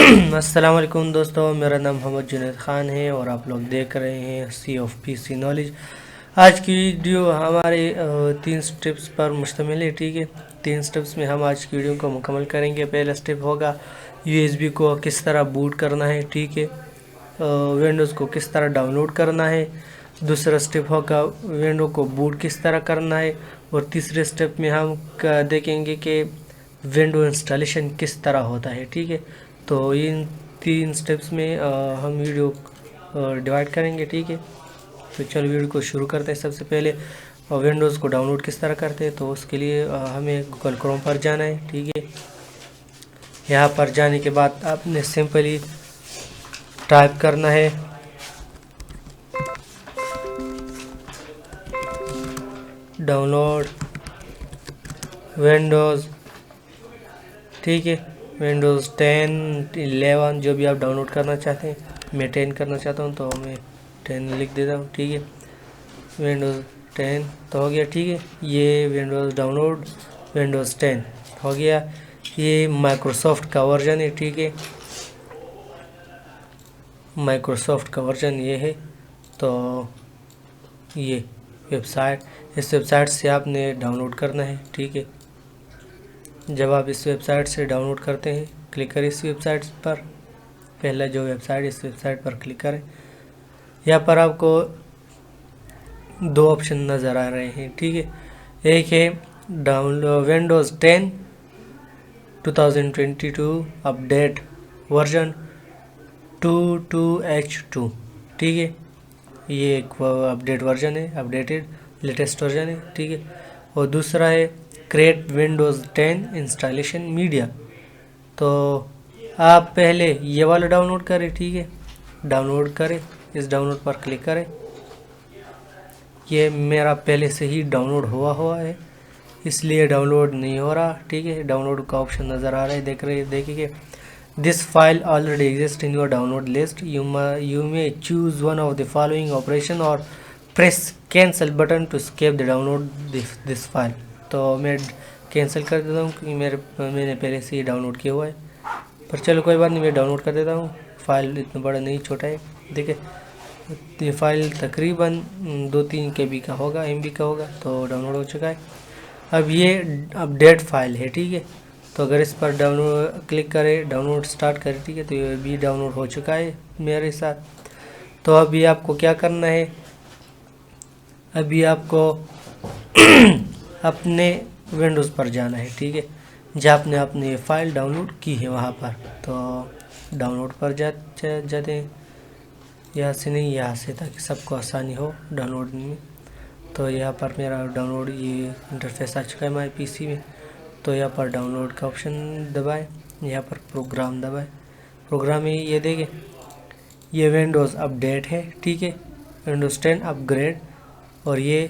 अस्सलाम वालेकुम दोस्तों, मेरा नाम मोहम्मद जुनैद ख़ान है और आप लोग देख रहे हैं सी ऑफ पीसी नॉलेज। आज की वीडियो हमारे 3 स्टेप्स पर मुश्तमिल है। ठीक है, 3 स्टेप्स में हम आज की वीडियो को मुकम्मल करेंगे। पहला स्टेप होगा यूएसबी को किस तरह बूट करना है। ठीक है, विंडोज़ को किस तरह डाउनलोड करना है। दूसरा स्टेप होगा विंडो को बूट किस तरह करना है। और तीसरे स्टेप में हम देखेंगे कि विंडो इंस्टॉलेशन किस तरह होता है। ठीक है, तो इन 3 स्टेप्स में हम वीडियो डिवाइड करेंगे। ठीक है, तो चलो वीडियो को शुरू करते हैं। सबसे पहले विंडोज़ को डाउनलोड किस तरह करते हैं, तो उसके लिए हमें गूगल क्रोम पर जाना है। ठीक है, यहाँ पर जाने के बाद आपने सिंपली टाइप करना है डाउनलोड विंडोज़। ठीक है, विंडोज़ 10, 11 जो भी आप डाउनलोड करना चाहते हैं। मैं 10 करना चाहता हूँ तो मैं 10 लिख देता हूँ। ठीक है, विंडोज़ 10 तो हो गया। ठीक है, ये विंडोज़ डाउनलोड विंडोज़ 10 हो गया। ये माइक्रोसॉफ्ट का वर्जन है। ठीक है, माइक्रोसॉफ्ट का वर्जन ये है। तो ये वेबसाइट, इस वेबसाइट से आपने डाउनलोड करना है। ठीक है, जब आप इस वेबसाइट से डाउनलोड करते हैं, क्लिक करें इस वेबसाइट पर। पहला जो वेबसाइट, इस वेबसाइट पर क्लिक करें। यहाँ पर आपको 2 ऑप्शन नज़र आ रहे हैं। ठीक है, एक है download Windows 10 2022 update version 22H2। ठीक है, ये एक अपडेट वर्जन है, अपडेटेड लेटेस्ट वर्जन है। ठीक है, और दूसरा है क्रिएट विंडोज़ 10 इंस्टॉलेशन मीडिया। तो आप पहले ये वाला डाउनलोड करें। ठीक है, डाउनलोड करें, इस डाउनलोड पर क्लिक करें। ये मेरा पहले से ही डाउनलोड हुआ है, इसलिए डाउनलोड नहीं हो रहा। ठीक है, डाउनलोड का ऑप्शन नज़र आ रहा है, देखिए this file already exist in your download list, you may choose one of the following operation और press cancel button to escape the download this file. तो मैं कैंसिल कर देता हूँ क्योंकि मैंने पहले से ही डाउनलोड किया हुआ है। पर चलो कोई बात नहीं, मैं डाउनलोड कर देता हूँ। फाइल इतना बड़ा नहीं, छोटा है। देखिए ये फाइल तकरीबन 2-3 KB का होगा, MB का होगा। तो डाउनलोड हो चुका है। अब ये अपडेट फाइल है। ठीक है, तो अगर इस पर डाउनलोड क्लिक करें, डाउनलोड स्टार्ट करें। ठीक है, तो ये भी डाउनलोड हो चुका है मेरे साथ। तो अभी आपको क्या करना है, अभी आपको अपने विंडोज़ पर जाना है। ठीक है, जहाँ आपने अपनी फ़ाइल डाउनलोड की है वहाँ पर, तो डाउनलोड पर जाते हैं। यहाँ से नहीं, यहाँ से, ताकि सबको आसानी हो डाउनलोड में। तो यहाँ पर मेरा डाउनलोड ये इंटरफेस आ चुका है हमारे PC में। तो यहाँ पर डाउनलोड का ऑप्शन दबाएं, यहाँ पर प्रोग्राम दबाएं। प्रोग्राम में ये देखें, ये विंडोज़ अपडेट है। ठीक है, विंडोज़ 10 अपग्रेड। और ये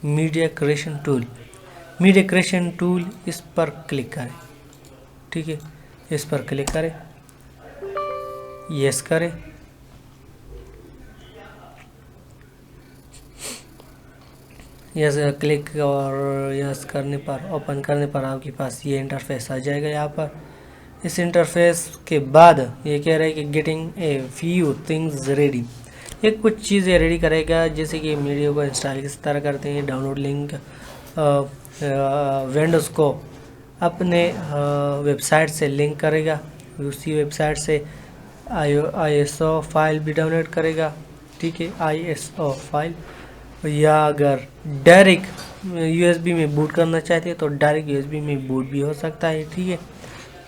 मीडिया क्रिएशन टूल, इस पर क्लिक करें। ठीक है, इस पर क्लिक करें, यस करें। यस क्लिक और यस करने पर, ओपन करने पर आपके पास ये इंटरफेस आ जाएगा। यहाँ पर इस इंटरफेस के बाद ये कह रहा है कि getting a few things ready, ये कुछ चीज़ें रेडी करेगा, जैसे कि वीडियो को इंस्टॉल किस तरह करते हैं, डाउनलोड लिंक, विंडोज़ को अपने वेबसाइट से लिंक करेगा, उसी वेबसाइट से ISO फाइल भी डाउनलोड करेगा। ठीक है, ISO फाइल, या अगर डायरेक्ट USB में बूट करना चाहते हैं तो डायरेक्ट USB में बूट भी हो सकता है। ठीक है,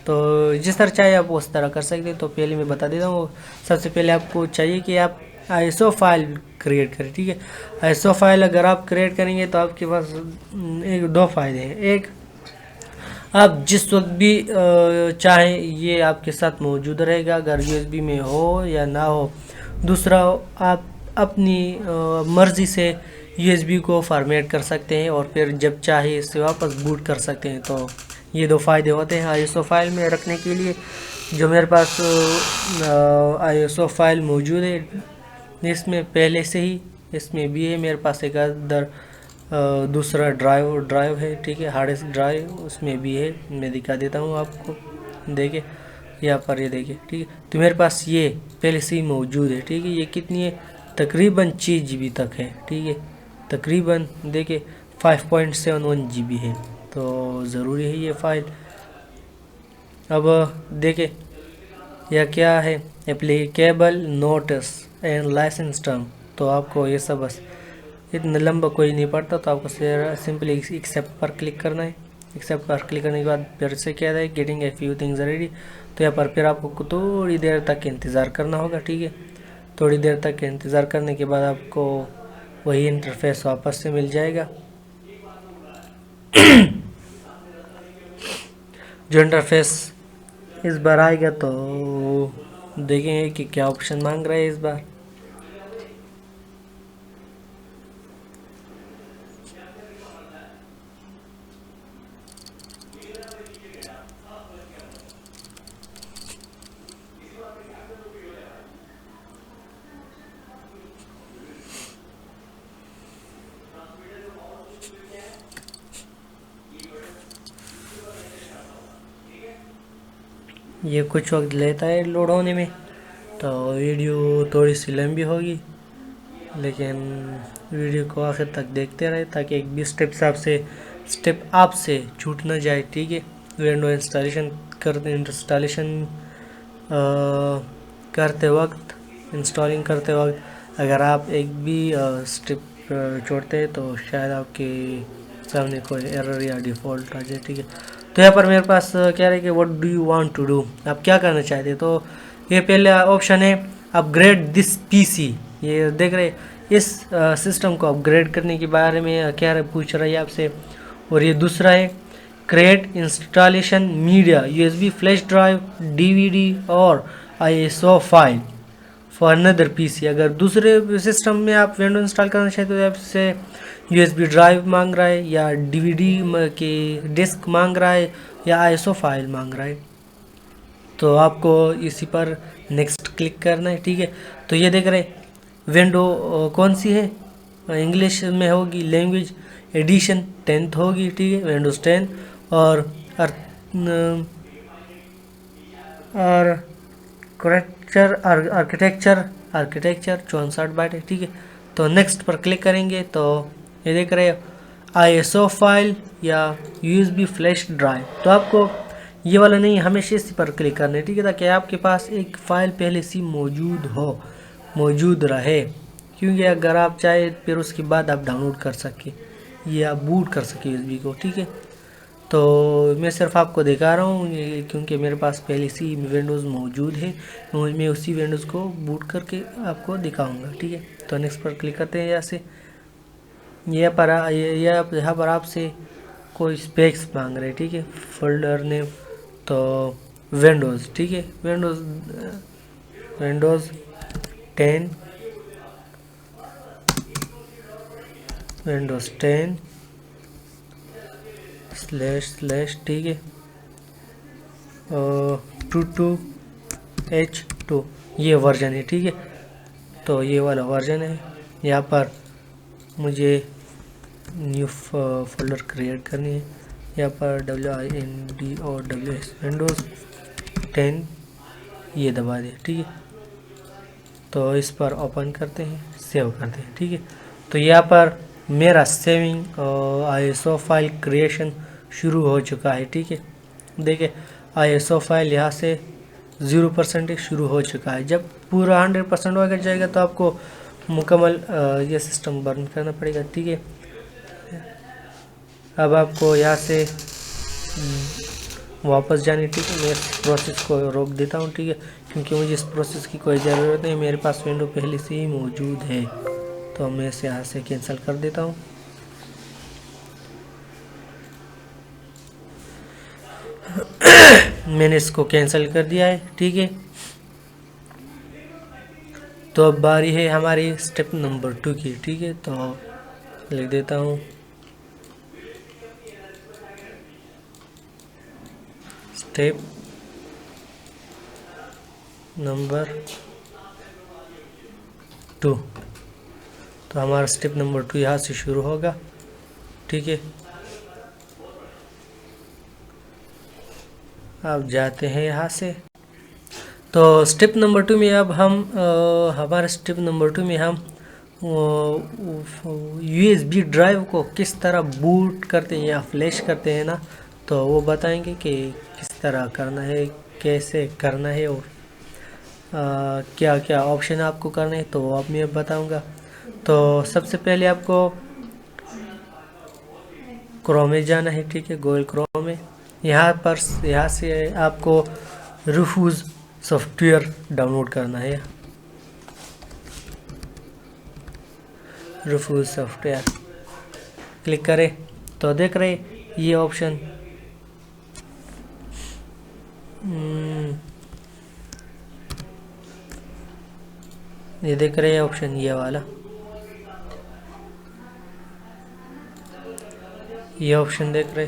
तो जिस तरह चाहे आप उस तरह कर सकते हैं। तो पहले मैं बता देता हूँ, सबसे पहले आपको चाहिए कि आप ISO फाइल क्रिएट करें। ठीक है, ISO फाइल अगर आप क्रिएट करेंगे तो आपके पास 2 फ़ायदे हैं। एक, आप जिस वक्त भी चाहें ये आपके साथ मौजूद रहेगा, अगर USB में हो या ना हो। दूसरा, आप अपनी मर्ज़ी से USB को फॉर्मेट कर सकते हैं और फिर जब चाहे इससे वापस बूट कर सकते हैं। तो ये 2 फ़ायदे होते हैं ISO फाइल में रखने के लिए। जो मेरे पास ISO फाइल मौजूद है, इसमें पहले से ही, इसमें भी है मेरे पास एक अदर दूसरा ड्राइव है। ठीक है, हार्ड डिस्क ड्राइव उसमें भी है, मैं दिखा देता हूँ आपको। देखिए, यहाँ पर ये देखिए, ठीक है। तो मेरे पास ये पहले से ही मौजूद है, ठीक है। ये कितनी है, तकरीबन 6 GB तक है, ठीक है। तकरीबन देखिए 5.71 GB है, तो ज़रूरी है ये फ़ाइल। अब देखिए यह क्या है, applicable notice and licence term. तो आपको ये सब बस इतना लंबा कोई नहीं पड़ता, तो आपको सिंपली एक्सेप्ट पर क्लिक करना है। एक्सेप्ट पर क्लिक करने के बाद फिर से क्या है, getting a few things ready. तो यहाँ पर फिर आपको थोड़ी देर तक इंतज़ार करना होगा, ठीक है। थोड़ी देर तक इंतज़ार करने के बाद आपको वही इंटरफेस वापस से मिल जाएगा। जो इंटरफेस इस बार आएगा तो देखेंगे कि क्या ऑप्शन मांग रहा है इस बार। ये कुछ वक्त लेता है लोड होने में, तो वीडियो थोड़ी सी लंबी होगी, लेकिन वीडियो को आखिर तक देखते रहे ताकि एक भी स्टेप आपसे छूट ना जाए, ठीक है। विंडो इंस्टॉलेशन करते वक्त, इंस्टॉलिंग करते वक्त अगर आप एक भी स्टेप छोड़ते हैं तो शायद आपके सामने कोई एरर या डिफ़ॉल्ट आ जाए, ठीक है। तो यहाँ पर मेरे पास क्या है कि what do you want to do, आप क्या करना चाहते हैं। तो ये पहले ऑप्शन है अपग्रेड दिस पीसी। ये देख रहे इस सिस्टम को अपग्रेड करने के बारे में क्या पूछ रहा है आपसे। और ये दूसरा है create installation media USB flash drive DVD और ISO file for another PC. अगर दूसरे सिस्टम में आप विंडो इंस्टॉल करना चाहते हो तो आपसे यूएसबी ड्राइव मांग रहा है या डीवीडी की डिस्क मांग रहा है या आईएसओ फाइल मांग रहा है, तो आपको इसी पर नेक्स्ट क्लिक करना है, ठीक है। तो ये देख रहे विंडो कौन सी है, इंग्लिश में होगी, लैंग्वेज एडिशन 10th होगी, ठीक है, विंडोज़ 10 और आर्किटेक्चर 64 बाइट है, ठीक है। तो नेक्स्ट पर क्लिक करेंगे तो ये देख रहे हो आईएसओ फाइल या यूएसबी फ्लैश ड्राइव। तो आपको ये वाला नहीं, हमेशा इसी पर क्लिक करना है, ठीक है, ताकि आपके पास एक फ़ाइल पहले से मौजूद रहे, क्योंकि अगर आप चाहे फिर उसके बाद आप डाउनलोड कर सके या बूट कर सके यूएसबी को, ठीक है। तो मैं सिर्फ आपको दिखा रहा हूँ क्योंकि मेरे पास पहले से ही विंडोज़ मौजूद है, मैं उसी विंडोज़ को बूट करके आपको दिखाऊंगा, ठीक है। तो नेक्स्ट पर क्लिक करते हैं। यहाँ से यहाँ पर आपसे कोई स्पेक्स मांग रहे हैं, ठीक है, फोल्डर नेम तो विंडोज़, ठीक है, विंडोज़ 10 विंडोज़ 10 / ठीक है 22H2 ये वर्जन है, ठीक है। तो ये वाला वर्जन है। यहाँ पर मुझे न्यू फोल्डर क्रिएट करनी है। यहाँ पर WINDOWS विंडोज़ 10 ये दबा दें, ठीक है। तो इस पर ओपन करते हैं, सेव करते हैं, ठीक है। तो यहाँ पर मेरा सेविंग आईएसओ फाइल क्रिएशन शुरू हो चुका है, ठीक है। देखिए आईएसओ फाइल यहाँ से 0% शुरू हो चुका है। जब पूरा 100% हो जाएगा तो आपको मुकम्मल ये सिस्टम बंद करना पड़ेगा, ठीक है। अब आपको यहाँ से वापस जाने, ठीक है। मैं इस प्रोसेस को रोक देता हूँ, ठीक है, क्योंकि मुझे इस प्रोसेस की कोई ज़रूरत नहीं, मेरे पास विंडो पहले से ही मौजूद है। तो मैं इसे यहाँ से कैंसिल कर देता हूँ। मैंने इसको कैंसिल कर दिया है, ठीक है। तो अब बारी है हमारी स्टेप नंबर 2 की, ठीक है। तो लिख देता हूँ स्टेप नंबर 2। तो हमारा स्टेप नंबर 2 यहाँ से शुरू होगा, ठीक है। आप जाते हैं यहाँ से तो स्टेप नंबर 2 में अब हम हमारे स्टेप नंबर 2 में हम USB ड्राइव को किस तरह बूट करते हैं या फ्लैश करते हैं ना, तो वो बताएंगे कि किस तरह करना है, कैसे करना है और क्या क्या ऑप्शन आपको करने हैं, तो वो अब मैं बताऊंगा। तो सबसे पहले आपको क्रोम में जाना है, ठीक है, गूगल क्रोम में। यहाँ से आपको रूफूज सॉफ्टवेयर डाउनलोड करना है। रूफूज सॉफ्टवेयर क्लिक करें तो देख रहे ये ऑप्शन, ये देख रहे हैं ऑप्शन, ये वाला, ये ऑप्शन देख रहे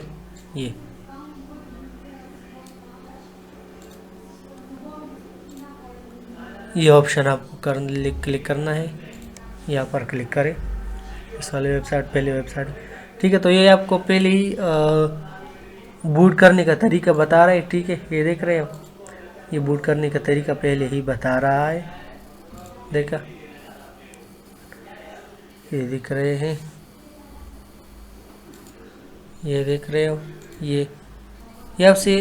ये ऑप्शन आपको क्लिक करना है। यहाँ पर क्लिक करें, इस वाले वेबसाइट, पहले वेबसाइट, ठीक है। तो ये आपको पहले ही बूट करने का तरीका बता रहा है, ठीक है, ये देख रहे हो, ये बूट करने का तरीका पहले ही बता रहा है, देखा, ये दिख रहे हैं, ये देख रहे हो, ये आपसे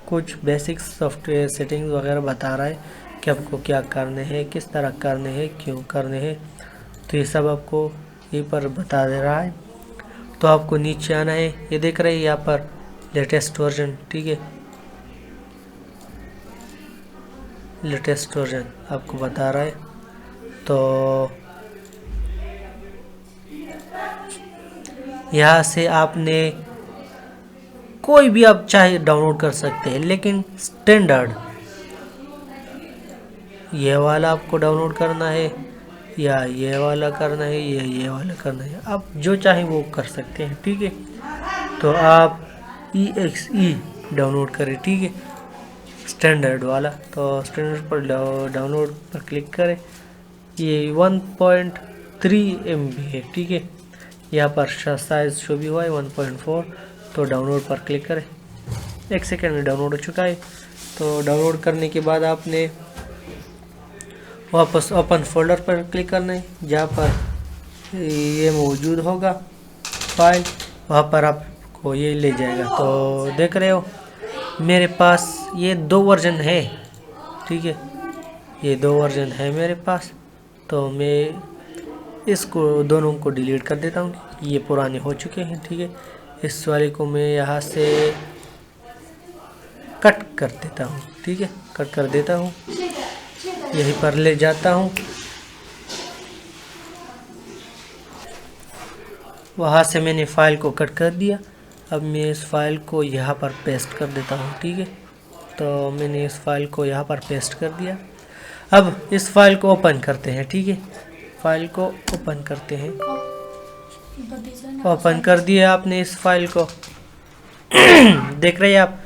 कुछ बेसिक सॉफ्टवेयर सेटिंग्स वगैरह बता रहा है कि आपको क्या करने हैं, किस तरह करने हैं, क्यों करने हैं, तो ये सब आपको यहीं पर बता दे रहा है। तो आपको नीचे आना है, ये देख रहे हैं यहाँ पर लेटेस्ट वर्जन, ठीक है, लेटेस्ट वर्जन आपको बता रहा है। तो यहाँ से आपने कोई भी आप चाहे डाउनलोड कर सकते हैं, लेकिन स्टैंडर्ड ये वाला आपको डाउनलोड करना है या ये वाला करना है या ये वाला करना है, आप जो चाहे वो कर सकते हैं, ठीक है। तो आप EXE डाउनलोड करें, ठीक है, स्टैंडर्ड वाला। तो स्टैंडर्ड पर डाउनलोड पर क्लिक करें, ये 1.3 MB है, ठीक है, यहाँ पर साइज शो भी हुआ है 1.4। तो डाउनलोड पर क्लिक करें, 1 सेकेंड में डाउनलोड हो चुका है। तो डाउनलोड करने के बाद आपने वापस ओपन फोल्डर पर क्लिक करना है, जहाँ पर ये मौजूद होगा फाइल, वहाँ पर आपको ये ले जाएगा। तो देख रहे हो मेरे पास ये 2 वर्जन है, ठीक है, ये 2 वर्जन है मेरे पास। तो मैं इसको दोनों को डिलीट कर देता हूँ, ये पुराने हो चुके हैं, ठीक है। इस वाले को मैं यहाँ से कट कर देता हूँ, ठीक है, कट कर देता हूँ, यहीं पर ले जाता हूँ, वहाँ से मैंने फाइल को कट कर दिया। अब मैं इस फाइल को यहाँ पर पेस्ट कर देता हूँ, ठीक है। तो मैंने इस फाइल को यहाँ पर पेस्ट कर दिया। अब इस फाइल को ओपन करते हैं, ठीक है, फाइल को ओपन करते हैं। ओपन कर दिया आपने इस फाइल को देख रहे हैं आप,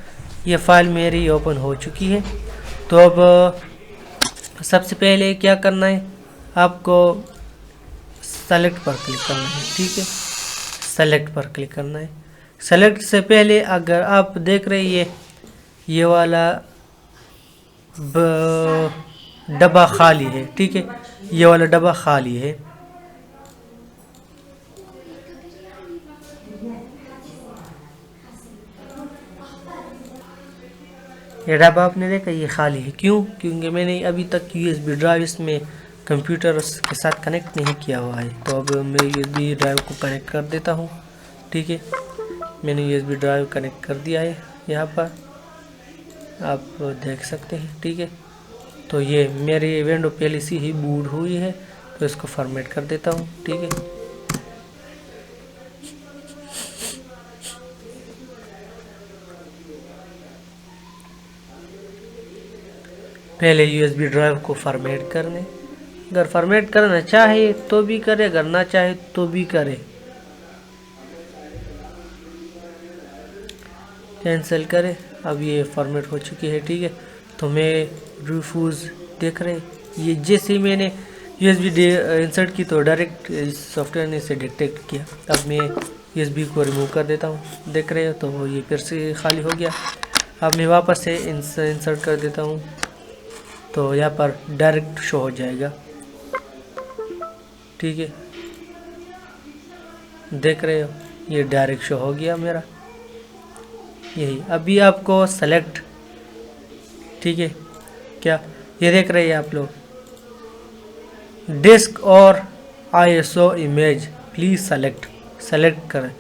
ये फाइल मेरी ओपन हो चुकी है। तो अब सबसे पहले क्या करना है, आपको सेलेक्ट पर क्लिक करना है, ठीक है, सेलेक्ट पर क्लिक करना है। सेलेक्ट से पहले अगर आप देख रहे हैं ये वाला डब्बा खाली है, ठीक है, ये वाला डब्बा खाली है। ये डब्बा आपने देखा ये खाली है, क्यों? क्योंकि मैंने अभी तक USB ड्राइव इसमें कंप्यूटर के साथ कनेक्ट नहीं किया हुआ है। तो अब मैं USB ड्राइव को कनेक्ट कर देता हूँ, ठीक है, मैंने USB ड्राइव कनेक्ट कर दिया है, यहाँ पर आप देख सकते हैं, ठीक है। तो ये मेरी विंडो पहले से ही बूट हुई है, तो इसको फॉर्मेट कर देता हूँ, ठीक है। पहले USB ड्राइव को फॉर्मेट करने, अगर फॉर्मेट करना चाहे तो भी करे, अगर ना चाहे तो भी करे, कैंसिल करे। अब ये फॉर्मेट हो चुकी है, ठीक है। तो मैं रूफूज देख रहे, ये जैसे मैंने USB इंसर्ट की तो डायरेक्ट सॉफ्टवेयर ने इसे डिटेक्ट किया। अब मैं USB को रिमूव कर देता हूँ, देख रहे हो, तो ये फिर से खाली हो गया। अब मैं वापस से इंसर्ट कर देता हूँ, तो यहाँ पर डायरेक्ट शो हो जाएगा। ठीक है, देख रहे हो ये डायरेक्ट शो हो गया मेरा। यही अभी आपको सेलेक्ट, ठीक है, क्या ये देख रहे हैं आप लोग, डिस्क और ISO इमेज प्लीज सेलेक्ट करें।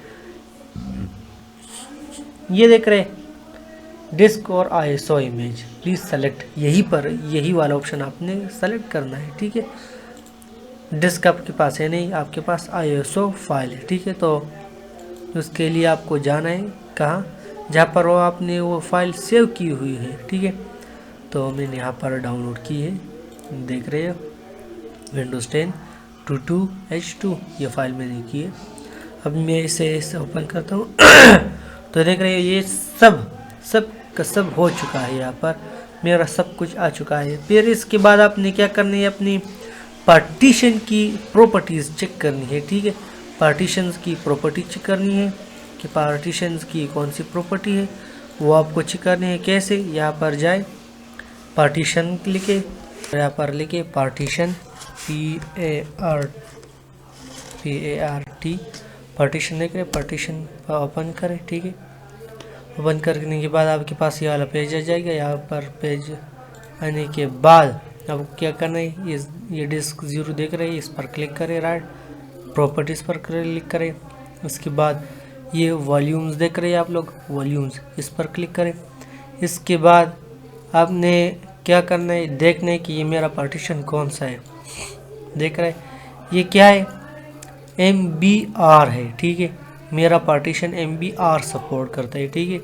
ये देख रहे डिस्क और ISO इमेज प्लीज सेलेक्ट, यही वाला ऑप्शन आपने सेलेक्ट करना है। ठीक है, डिस्क आपके पास है नहीं, आपके पास ISO फाइल है। ठीक है, तो उसके लिए आपको जाना है कहाँ, जहाँ पर वो आपने वो फाइल सेव की हुई है। ठीक है, तो मैंने यहाँ पर डाउनलोड की है, देख रहे हो Windows 10 22H2 ये फाइल मैंने की है। अब मैं इसे ओपन करता हूँ तो देख रहे हो ये सब का सब हो चुका है। यहाँ पर मेरा सब कुछ आ चुका है। फिर इसके बाद आपने क्या करना है, अपनी पार्टीशन की प्रॉपर्टीज़ चेक करनी है। ठीक है, पार्टीशंस की प्रॉपर्टी चेक करनी है कि पार्टीशंस की कौन सी प्रॉपर्टी है, वो आपको चेक करनी है। कैसे, यहाँ पर जाए पार्टीशन लिखे, यहाँ पर लिखे पार्टीशन PART पार्टीशन देख रहे, पार्टीशन ओपन करें। ठीक है, ओपन करने के बाद आपके पास ये वाला पेज आ जाएगा। यहाँ पर पेज आने के बाद अब क्या करना है, ये डिस्क 0 देख रहे हैं, इस पर क्लिक करें, राइट प्रॉपर्टीज़ पर क्लिक करें। उसके बाद ये वॉल्यूम्स देख रहे हैं आप लोग, वॉल्यूम्स इस पर क्लिक करें। इसके बाद आपने क्या करना है, देखना है कि ये मेरा पार्टीशन कौन सा है। देख रहे हैं ये क्या है, MBR है। ठीक है, मेरा पार्टीशन MBR सपोर्ट करता है। ठीक है,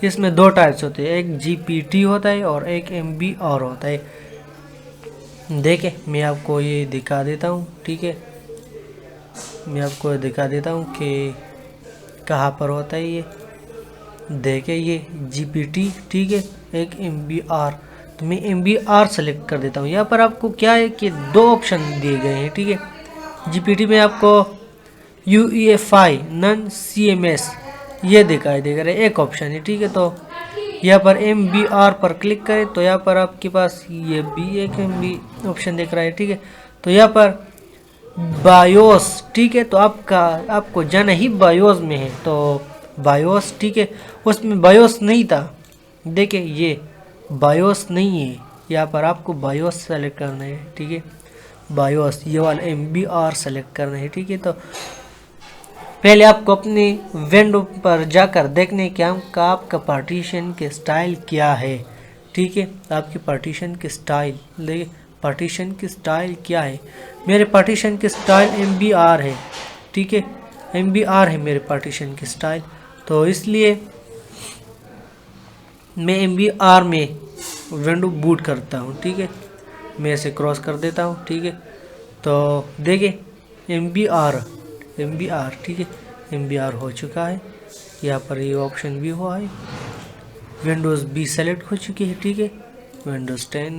इसमें 2 टाइप्स होते हैं, एक GPT होता है और एक MBR होता है। देखें मैं आपको ये दिखा देता हूँ। ठीक है, मैं आपको दिखा देता हूँ कि कहाँ पर होता है ये। देखें ये GPT, ठीक है, एक MBR, तो मैं MBR सेलेक्ट कर देता हूँ। यहाँ पर आपको क्या है कि 2 ऑप्शन दिए गए हैं। ठीक है, GPT में आपको UEFI नन CMS ये दिखाई देगा, एक ऑप्शन है। ठीक है, तो यहाँ पर MBR पर क्लिक करें तो यहाँ पर आपके पास ये भी एक MB ऑप्शन दिख रहा है। ठीक है, तो यहाँ पर बायोस, ठीक है, तो आपको जाना ही बायोस में है, तो बायोस, ठीक है, उसमें बायोस नहीं था। देखिए ये बायोस नहीं है, यहाँ पर आपको बायोस सेलेक्ट करना है। ठीक है, बायोस ये वाला MBR सेलेक्ट करना है। ठीक है, तो पहले आपको अपने विंडो पर जाकर देखने क्या आपका पार्टीशन के स्टाइल क्या है। ठीक है, आपके पार्टीशन के स्टाइल देखिए, पार्टीशन की स्टाइल क्या है। मेरे पार्टीशन की स्टाइल MBR है। ठीक है, MBR है मेरे पार्टीशन की स्टाइल, तो इसलिए मैं MBR में विंडो बूट करता हूँ। ठीक है, मैं इसे क्रॉस कर देता हूँ। ठीक है, तो देखिए MBR, ठीक है, MBR हो चुका है। यहाँ पर ये ऑप्शन भी हुआ है, विंडोज़ भी सेलेक्ट हो चुकी है। ठीक है, विंडोज़ 10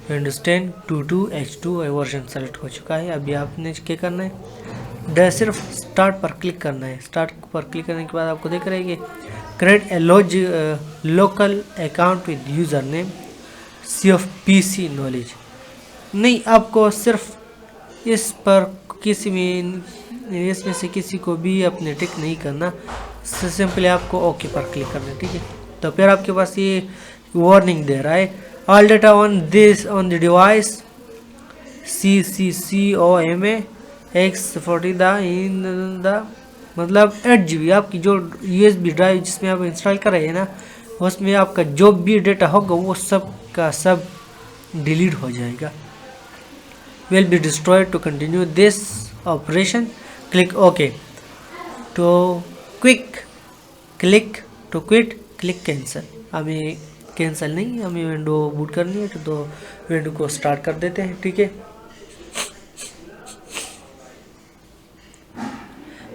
22H2 वर्जन सेलेक्ट हो चुका है। अभी आपने क्या करना है, सिर्फ स्टार्ट पर क्लिक करना है। स्टार्ट पर क्लिक करने के बाद आपको देख रहे हैं कि create a local account with user name CFPC knowledge. नहीं, आपको सिर्फ इस पर इसमें से किसी को भी अपने टिक नहीं करना, सिंपली आपको ओके पर क्लिक करना है। ठीक है, तो फिर आपके पास ये वार्निंग दे रहा है, all data on the device CCCOMA X40 the मतलब 8 GB आपकी जो USB ड्राइव जिसमें आप इंस्टॉल कर रहे हैं ना, उसमें आपका जो भी डेटा होगा वो सब का सब डिलीट हो जाएगा। Will be destroyed to continue this operation click okay to quit click cancel. हमें कैंसिल नहीं, हमें विंडो बूट करनी है, तो विंडो को स्टार्ट कर देते हैं। ठीक है,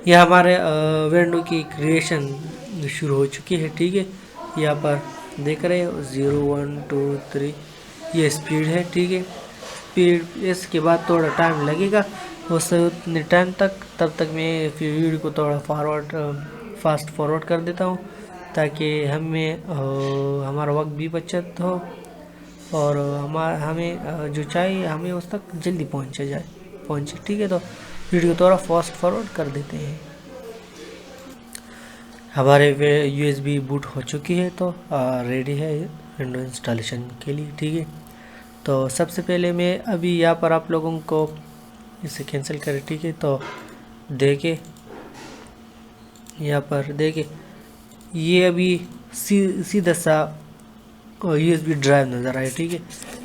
यह हमारे विंडो की क्रिएशन शुरू हो चुकी है। ठीक है, यहाँ पर देख रहे हो 0 1 2 3 ये स्पीड है। ठीक है, स्पीड इसके बाद थोड़ा टाइम लगेगा, उससे उतने टाइम तक, तब तक मैं वीडियो को थोड़ा फास्ट फॉरवर्ड कर देता हूँ। ताकि हमारा वक्त भी बचत हो और हमें जो चाहिए हमें उस तक जल्दी पहुँचे। ठीक है, तो वीडियो थोड़ा फास्ट फॉरवर्ड कर देते हैं। हमारे USB बूट हो चुकी है, तो रेडी है विंडो इंस्टॉलेशन के लिए। ठीक है, तो सबसे पहले मैं अभी यहाँ पर आप लोगों को इसे कैंसिल करें। ठीक है, तो देखे यहाँ पर देखे ये अभी सीधा सा USB ड्राइव नज़र आए। ठीक है,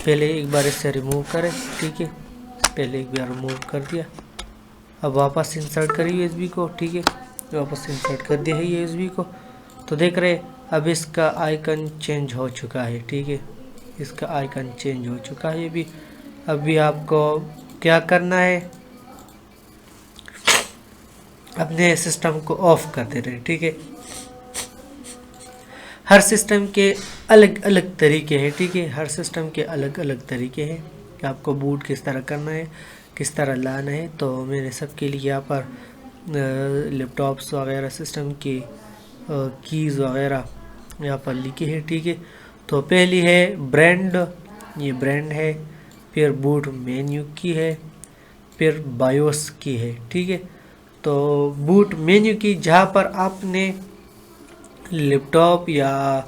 पहले एक बार इसे रिमूव करें। ठीक है, पहले एक बार रिमूव कर दिया, अब वापस इंसर्ट करें USB को। ठीक है, वापस इंसर्ट कर दिया है USB को, तो देख रहे अब इसका आइकन चेंज हो चुका है। ठीक है, इसका आइकन चेंज हो चुका है। अभी आपको क्या करना है, अपने सिस्टम को ऑफ कर दे रहे। ठीक है, हर सिस्टम के अलग अलग तरीके हैं। ठीक है, हर सिस्टम के अलग अलग तरीके हैं कि आपको बूट किस तरह करना है, किस तरह लाना है। तो मैंने सबके लिए यहाँ पर लैपटॉप्स वगैरह सिस्टम की कीज़ वगैरह यहाँ पर लिखी है। ठीक है, तो पहली है ब्रांड, ये ब्रांड है, फिर बूट मेन्यू की है, फिर बायोस की है। ठीक है, तो बूट मेन्यू की जहाँ पर आपने लैपटॉप या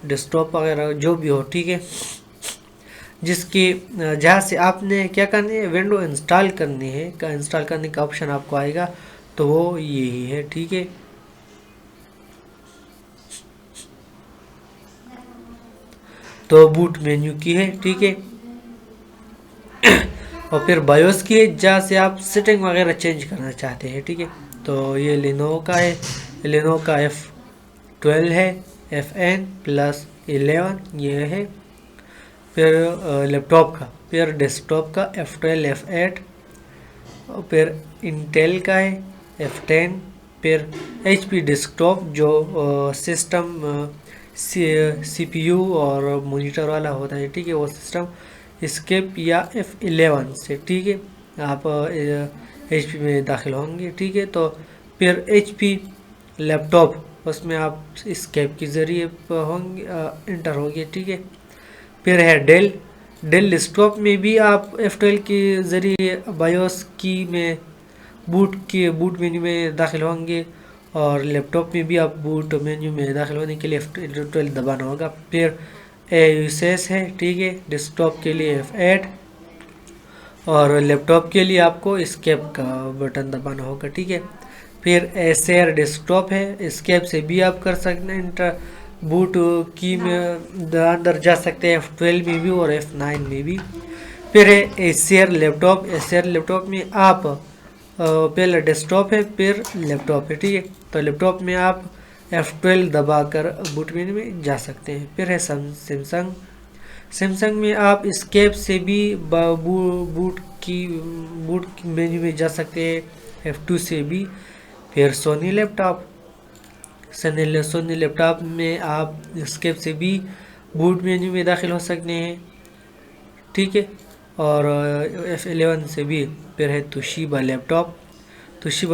डेस्कटॉप वगैरह जो भी हो, ठीक है, जिसकी जहाँ से आपने क्या करनी है, विंडो इंस्टॉल करनी है, इंस्टॉल करने का ऑप्शन आपको आएगा, तो वो यही है। ठीक है, तो बूट मेन्यू की है। ठीक है, और फिर बायोस की है, जहाँ से आप सेटिंग वगैरह चेंज करना चाहते हैं। ठीक है, तो ये लेनोवो का है, लेनोवो का F12 है, FN+11 ये है। फिर लैपटॉप का, फिर डेस्कटॉप का F12 F8, और फिर इंटेल का है F10, फिर HP डेस्कटॉप जो सिस्टम CPU और मॉनिटर वाला होता है। ठीक है, वो सिस्टम स्केप या F11 से। ठीक है, आप HP में दाखिल होंगे। ठीक है, तो फिर HP लैपटॉप, उसमें आप स्केप के ज़रिए होंगे, इंटर होंगे। ठीक है, फिर है डेल डेस्कटॉप में भी आप F12 के ज़रिए बायोस की में बूट मेन्यू में दाखिल होंगे, और लैपटॉप में भी आप बूट मेन्यू में दाखिल होने के लिए F12 दबाना होगा। फिर AUSS है। ठीक है, डेस्कटॉप के लिए F8 और लैपटॉप के लिए आपको स्केप का बटन दबाना होगा। ठीक है, फिर एसर डेस्कटॉप है, स्केप से भी आप कर सकते हैं, इंटर बूट की में अंदर जा सकते हैं, F12 में भी और F9 में भी। फिर है एसर लैपटॉप में आप पहले डेस्कटॉप है फिर लैपटॉप है। ठीक है, तो लैपटॉप में आप F12 दबाकर बूट मेन्यू में जा सकते हैं। फिर है सैमसंग में आप स्केप से भी बूट की मेन्यू में जा सकते हैं, F2 से भी। फिर सोनी लैपटॉप में आप स्केप से भी बूट मेन्यू में दाखिल हो सकते हैं। ठीक है, और F11 से भी। फिर है तोशिबा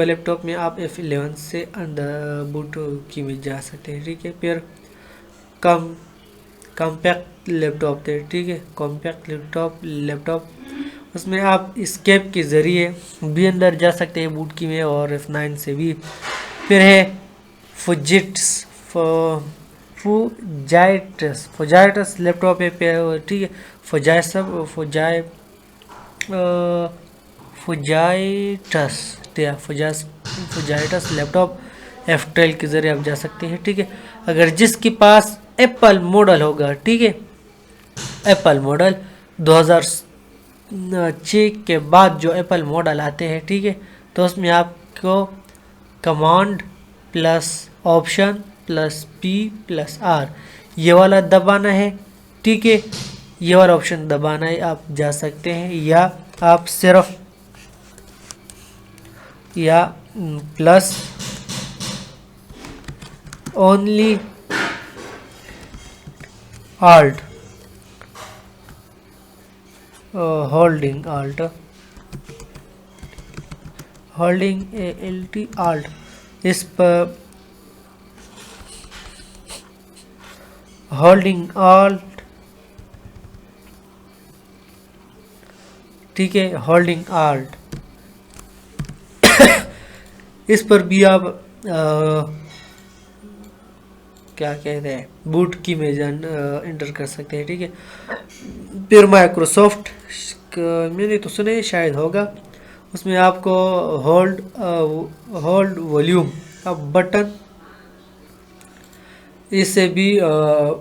लैपटॉप में आप F11 से अंदर बूट की में जा सकते हैं। ठीक है, फिर कॉम्पैक्ट लैपटॉप थे। ठीक है, कॉम्पैक्ट लैपटॉप उसमें आप स्केप के ज़रिए भी अंदर जा सकते हैं बूट की में, और F9 से भी। फिर है फुजाइटस लैपटॉप है। ठीक है, फुजाइटस लैपटॉप F12 के ज़रिए आप जा सकते हैं। ठीक है, अगर जिसके पास एप्पल मॉडल होगा, ठीक है, एप्पल मॉडल 2006 के बाद जो एप्पल मॉडल आते हैं, ठीक है, तो उसमें आपको command plus option plus P+R ये वाला दबाना है। ठीक है, ये वाला ऑप्शन दबाना है, आप जा सकते हैं, या आप सिर्फ या plus only alt holding ALT इस पर होल्डिंग ऑल्ट, ठीक है, होल्डिंग ऑल्ट, इस पर भी आप क्या कहते हैं बूट की इमेज एंटर कर सकते हैं, ठीक है। फिर माइक्रोसॉफ्ट मैंने तो सुना है, शायद होगा, उसमें आपको होल्ड होल्ड वॉल्यूम अब बटन, इससे भी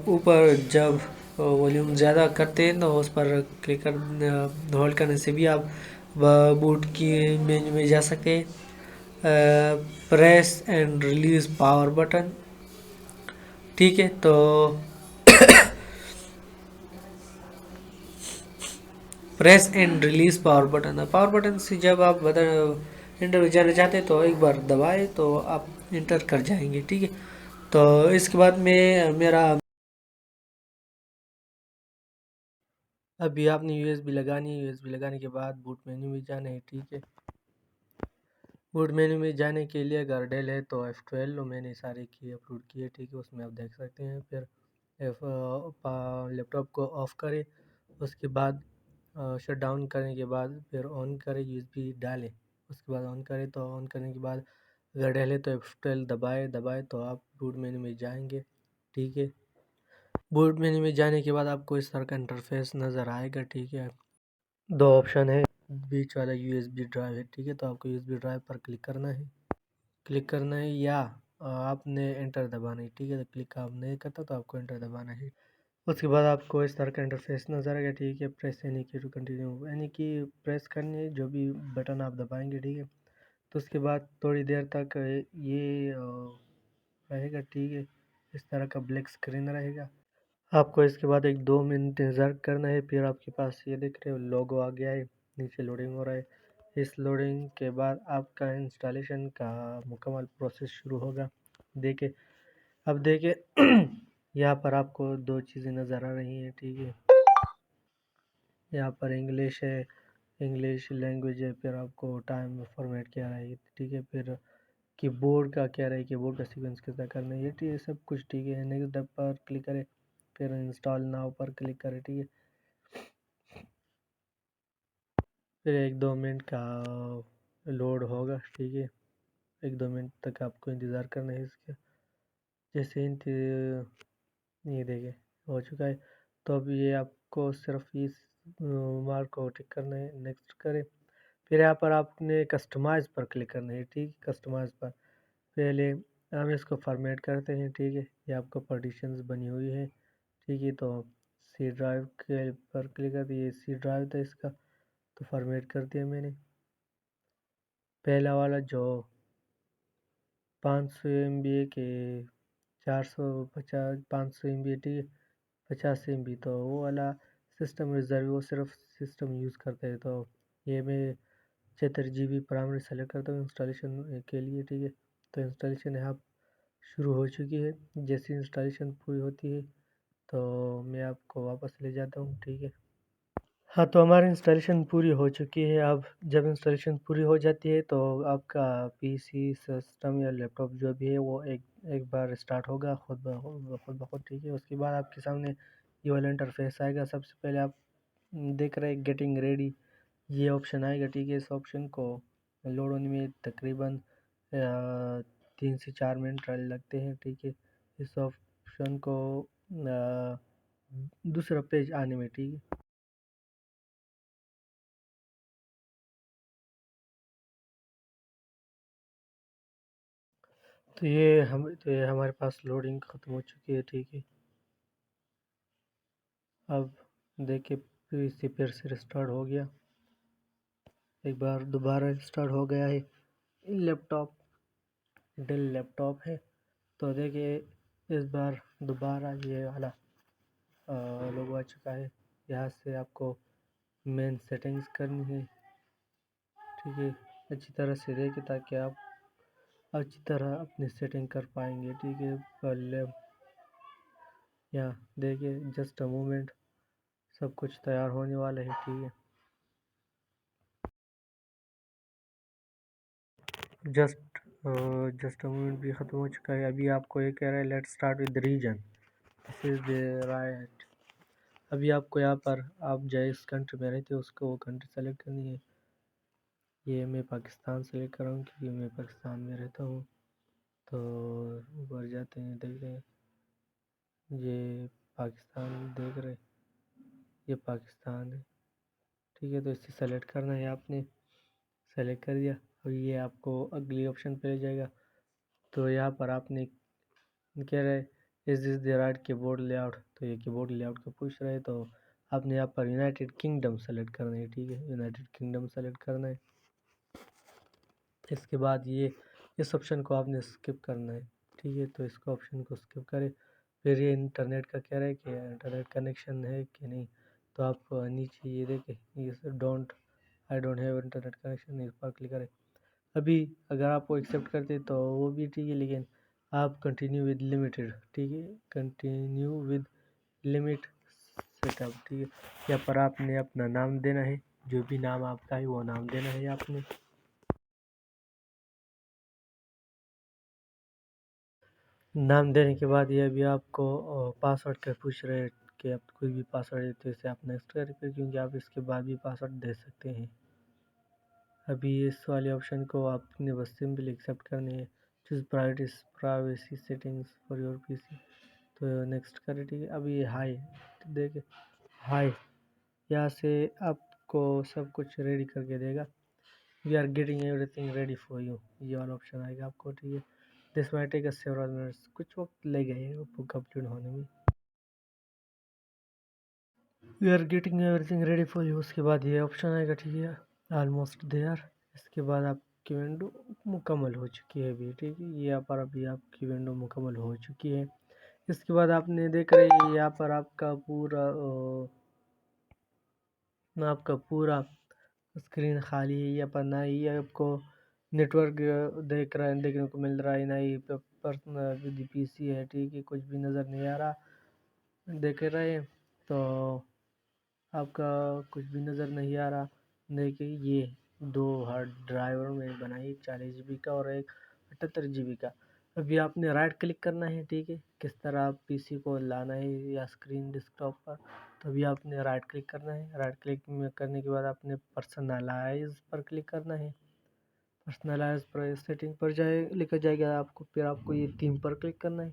ऊपर जब वॉल्यूम ज़्यादा करते हैं तो उस पर क्लिक कर होल्ड करने से भी आप बूट की मेन्यू में जा सकते हैं। Press and release power button, ठीक है। तो press and release power button, power button से जब आप इंटर जाना चाहते हैं तो एक बार दबाए तो आप इंटर कर जाएंगे, ठीक है। तो इसके बाद में मेरा अभी आपने यूएसबी लगानी है, यूएसबी लगाने के बाद बूट मेन्यू में जाना है, ठीक है। बूट मेन्यू में जाने के लिए अगर डेल है तो F12 मैंने सारे की अपलोड किए, ठीक है, उसमें आप देख सकते हैं। फिर लैपटॉप को ऑफ करें, उसके बाद शट डाउन करने के बाद फिर ऑन करें, यूएसबी डालें, उसके बाद ऑन करें। तो ऑन करने के बाद अगर डेल है तो F12 दबाए तो आप बूट मेन्यू में जाएंगे, ठीक है। बूट मेन्यू में जाने के बाद आपको इस तरह का इंटरफेस नज़र आएगा, ठीक है। दो ऑप्शन है, बीच वाला यूएसबी ड्राइव है, ठीक है। तो आपको यूएसबी ड्राइव पर क्लिक करना है या आपने एंटर दबाना है, ठीक है। तो क्लिक आप नहीं करता तो आपको एंटर दबाना है। उसके बाद आपको इस तरह का इंटरफेस नजर आएगा, ठीक है। प्रेस यानी कि टू कंटिन्यू, यानी कि प्रेस करनी है जो भी बटन आप दबाएंगे, ठीक है। तो उसके बाद थोड़ी देर तक ये रहेगा, ठीक है। इस तरह का ब्लैक स्क्रीन रहेगा। आपको इसके बाद 1-2 मिनट इंतज़ार करना है। फिर आपके पास ये दिख रहे हो लोगो आ गया है, नीचे लोडिंग हो रहा है। इस लोडिंग के बाद आपका इंस्टॉलेशन का मुकम्मल प्रोसेस शुरू होगा। देखिए, अब देखिए यहाँ पर आपको दो चीज़ें नज़र आ रही हैं, ठीक है। यहाँ पर इंग्लिश है, इंग्लिश लैंग्वेज है। फिर आपको टाइम फॉर्मेट क्या रहेगी, ठीक है। फिर कीबोर्ड का क्या रहे, कीबोर्ड का सीक्वेंस कितना करना है, ये ठीक है, सब कुछ ठीक है। नेक्स्ट पर क्लिक करें, फिर इंस्टॉल नाउ पर क्लिक करें, ठीक है। फिर 1-2 मिनट का लोड होगा, ठीक है। 1-2 मिनट तक आपको इंतज़ार करना है इसके। जैसे ये देखिए हो चुका है। तो अब ये आपको सिर्फ इस मार्क को टिक करना है, नेक्स्ट करें। फिर यहाँ पर आपने कस्टमाइज़ पर क्लिक करना है, ठीक है। कस्टमाइज़ पर पहले हम इसको फॉर्मेट करते हैं, ठीक है। ये आपको पार्टीशंस बनी हुई है, ठीक है। तो सी ड्राइव के पर क्लिक कर दिए, सी ड्राइव था इसका, तो फॉर्मेट कर दिया मैंने। पहला वाला जो 500 MB के 450 500 MB, ठीक है, 50 MB, तो वो वाला सिस्टम रिज़र्व, वो सिर्फ सिस्टम यूज़ करते हैं। तो ये मैं 76 GB प्राइमरी सेलेक्ट करता हूँ इंस्टॉलेशन के लिए, ठीक है। तो इंस्टॉलेशन यहाँ शुरू हो चुकी है। जैसे इंस्टॉलेशन पूरी होती है तो मैं आपको वापस ले जाता हूँ, ठीक है। हाँ, तो हमारी इंस्टॉलेशन पूरी हो चुकी है। अब जब इंस्टॉलेशन पूरी हो जाती है तो आपका पीसी सिस्टम या लैपटॉप जो भी है वो एक एक बार स्टार्ट होगा खुद ब खुद, ठीक है। उसके बाद आपके सामने ये वाला इंटरफेस आएगा। सबसे पहले आप देख रहे हैं गेटिंग रेडी, ये ऑप्शन आएगा, ठीक है। इस ऑप्शन को लोड होने में तकरीबन 3 से 4 मिनट लगते हैं, ठीक है। इस ऑप्शन को दूसरा पेज आने में, ठीक है। तो ये हमारे पास लोडिंग ख़त्म हो चुकी है, ठीक है। अब देखिए पीसी फिर से स्टार्ट हो गया, एक बार दोबारा स्टार्ट हो गया है। लैपटॉप डेल लैपटॉप है। तो देखिए इस बार दोबारा ये वाला लोगो आ चुका है। यहाँ से आपको मेन सेटिंग्स करनी है, ठीक है। अच्छी तरह से देखिए ताकि आप अच्छी तरह अपनी सेटिंग कर पाएंगे, ठीक है। पहले यहाँ देखिए जस्ट अ मोमेंट, सब कुछ तैयार होने वाला है, ठीक है। जस्ट जस्ट अ मोमेंट भी ख़त्म हो चुका है। अभी आपको ये कह रहा है let's start with region. This is the right. अभी आपको यहाँ पर आप जिस कंट्री में रहते हो उसको वो कंट्री सेलेक्ट करनी है। ये मैं पाकिस्तान सेलेक्ट कर रहा हूँ क्योंकि मैं पाकिस्तान में रहता हूँ। तो ऊपर जाते हैं, देखते हैं, ये पाकिस्तान देख रहे, ये पाकिस्तान है, ठीक है। तो इसे सेलेक्ट करना है आपने, सेलेक्ट कर दिया। अब ये आपको अगली ऑप्शन पे ले जाएगा। तो यहाँ पर आपने कह रहा है is this the right keyboard layout, तो ये कीबोर्ड लेआउट को पूछ रहा है। तो आपने यहाँ पर यूनाइटेड किंगडम सेलेक्ट करना है, ठीक है, यूनाइटेड किंगडम सेलेक्ट करना है। इसके बाद ये इस ऑप्शन को आपने स्किप करना है, ठीक है। तो इसको ऑप्शन को स्किप करें। फिर ये इंटरनेट का कह रहा है कि इंटरनेट कनेक्शन है कि नहीं। तो आप नीचे ये देखें, ये I don't have internet connection, इस पर क्लिक करें। अभी अगर आप वो एक्सेप्ट करते तो वो भी ठीक है, लेकिन आप कंटिन्यू विद लिमिटेड, ठीक है, कंटिन्यू विद लिमिट सेटअप, ठीक है। यहाँ पर आपने अपना नाम देना है, जो भी नाम आपका है वो नाम देना है आपने। नाम देने के बाद ये अभी आपको पासवर्ड का पूछ रहे हैं कि आप कोई भी पासवर्ड है तो इसे आप नेक्स्ट करें, क्योंकि आप इसके बाद भी पासवर्ड दे सकते हैं। अभी इस वाले ऑप्शन को आपने बस सिंपल एक्सेप्ट करनी है। Choose privacy settings for your PC, तो नेक्स्ट करें, ठीक है। अभी ये हाई, देखिए हाई, यहाँ से आपको सब कुछ रेडी करके देगा। We are getting everything ready for you, ये वाला ऑप्शन आएगा आपको, ठीक है। This might take several minutes, कुछ वक्त लगेगा वो कंप्लीट होने में। We are getting everything ready for you, उसके बाद ये ऑप्शन आएगा, ठीक है, ऑलमोस्ट देयर। इसके बाद आपकी विंडो मुकम्मल हो चुकी है अभी, ठीक है। ये यहाँ पर अभी आपकी विंडो मुकम्मल हो चुकी है। इसके बाद आपने देख रहे हैं यहाँ पर आपका पूरा स्क्रीन खाली है, यहाँ पर ना ही आपको नेटवर्क देखने को मिल रहा है, ना ही पर्सनल पीसी है, ठीक है, कुछ भी नज़र नहीं आ रहा, देख रहे हैं। तो आपका कुछ भी नज़र नहीं आ रहा। देखिए ये दो हार्ड ड्राइवर में बनाई, 40 GB का और एक 78 GB का। अभी आपने राइट क्लिक करना है, ठीक है, किस तरह आप पीसी को लाना है या स्क्रीन डेस्कटॉप पर। तो अभी आपने राइट क्लिक करना है, राइट क्लिक करने के बाद आपने पर्सनलाइज पर क्लिक करना है। पर्सनलाइज पर सेटिंग पर लेकर जाएगा आपको, फिर आपको ये थीम पर क्लिक करना है।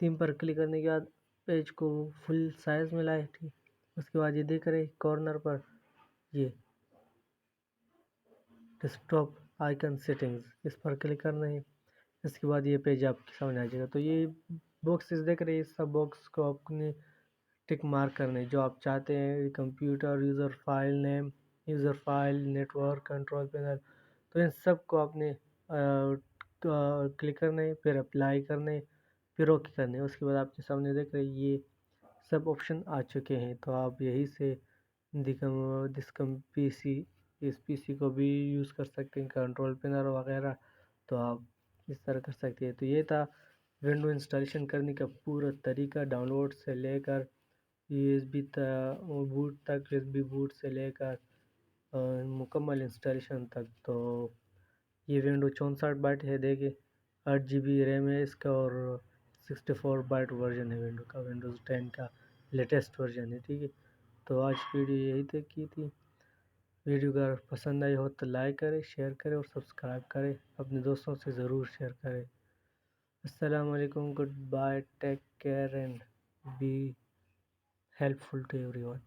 थीम पर क्लिक करने के बाद पेज को फुल साइज़ में लाए, ठीक। उसके बाद ये देख रहे कॉर्नर पर ये डेस्कटॉप आइकन सेटिंग्स, इस पर क्लिक करना है। इसके बाद ये पेज आपके सामने आ जाएगा। तो ये बॉक्सेस देख रहे हैं, इस सब बॉक्स को आपने टिक मार्क करना है जो आप चाहते हैं, computer user file name, user file, network control panel. तो इन सब को आपने क्लिक करना है, फिर अप्लाई करना है, फिर ओके करना है। उसके बाद आपके सामने देख रहे हैं ये सब ऑप्शन आ चुके हैं। तो आप यही से दिस पीसी, इस पीसी को भी यूज़ कर सकते हैं, कंट्रोल पैनल वगैरह। तो आप इस तरह कर सकते हैं। तो ये था विंडो इंस्टॉलेशन करने का पूरा तरीका, डाउनलोड से लेकर यूएसबी बूट तक, यूएसबी बूट से लेकर मुकम्मल इंस्टॉलेशन तक। तो ये विंडो 64 बाइट है, देखिए 8 GB रैम है इसका और 64 बाइट वर्जन है विंडो का, विंडोज़ 10 का लेटेस्ट वर्जन है, ठीक है। तो आज वीडियो यही तक की थी। वीडियो अगर पसंद आई हो तो लाइक करें, शेयर करें और सब्सक्राइब करें, अपने दोस्तों से ज़रूर शेयर करें। अस्सलाम वालेकुम, goodbye, take care and be helpful to everyone.